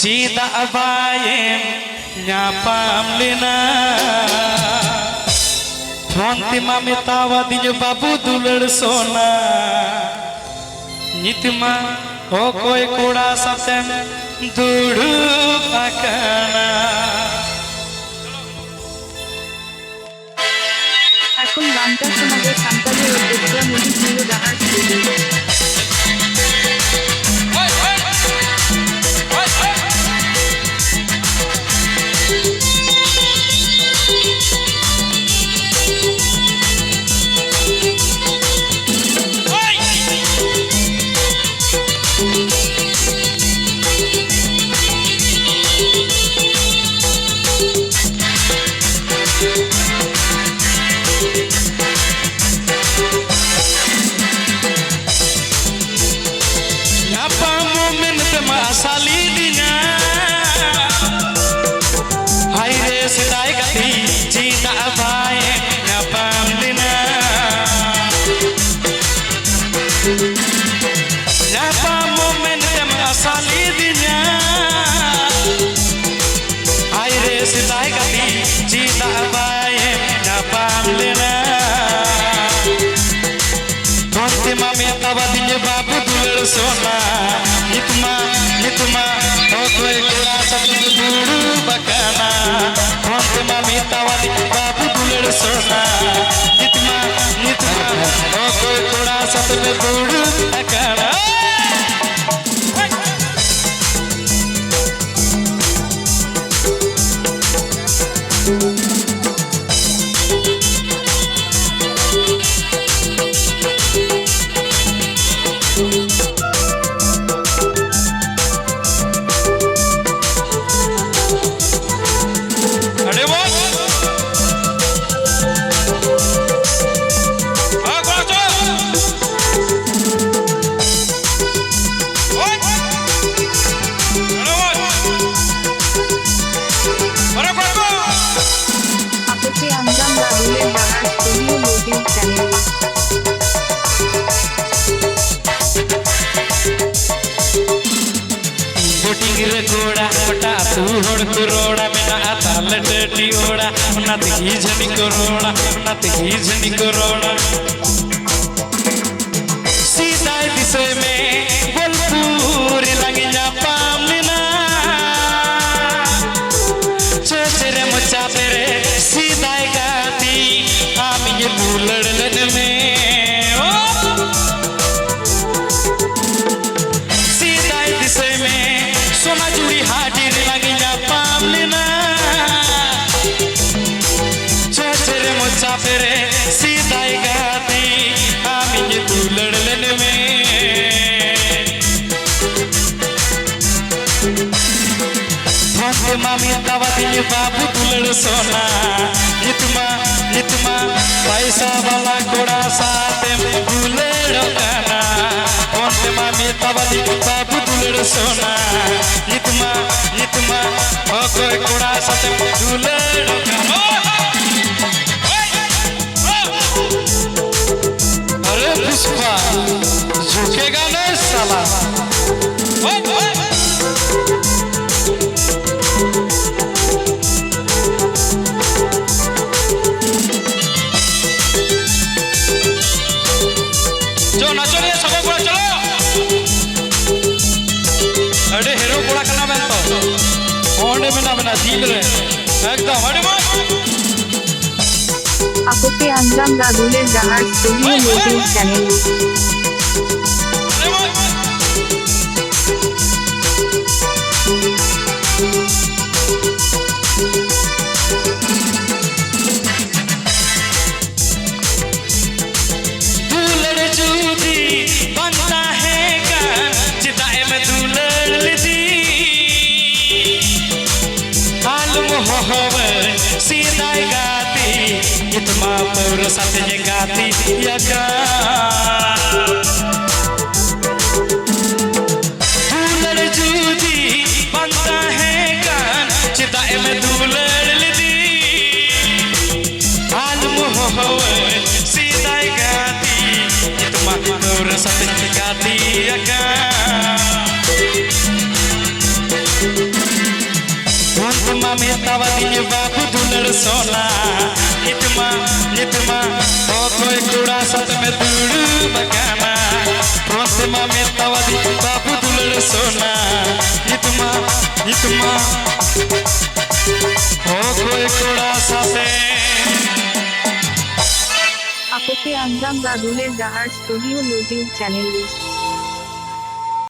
Cita abayem nyapam lina Thonti mami tawa dinyo babu dular sona Nitima okoi koda satem dudu pakana এখন গানটা শোনাবে সান্তালি ও দেবরা মুদি জিরো ডাহার studio Cita abayem nyapam lina Nyapam momen tem asali dinya Aire sidai gati Cita abayem nyapam lina Thonti mami tawa dinya babu dular sona Nitma okoi koda satem dudu bakana Thonti mami tawa dinya babu dular sona Nitma okoi koda satem dudu bakana Goda mata tu hod kuroda mena atal deti oda nat hi jani kuroda sidai disoi me bolpur langinya pamina chechere mocha tere sidai gati ami ye duladlen me sidai disoi me Sona juri hadir lagi nyapam lina Cecere mocha pere sidai gati Ami ye duladlen me Thonti mami tawa dinyo babu dular sona Nitma paisa wala koda satem dular kana Thonti mami tawa dinyo babu dular sona Nitma okoi koda satem dular kana Arey Pushpa झुकेगा नहीं साला जो नाचो रे सब पूरा चलो अरे hero पूरा करना मैं तो ओंडे में ना बना जीत रहे एकदम अरे मां आपके अंजाम दादुले जहार studio YouTube channel sidai gati itma pur satye gati yaka dular judi banta hai gan chidai mein dular lidi alum howe sidai gati itma pur satye gati yaka मेतावा दिल बाबू दुलड़ सोना नितमा नितमा हो कोई कूड़ा सत में दूड़ बगाना प्रोंतमा मेतावा दिल बाबू दुलड़ सोना नितमा नितमा हो कोई कूड़ा साथे Apope Angram Raguler Dahar Studio YouTube channel.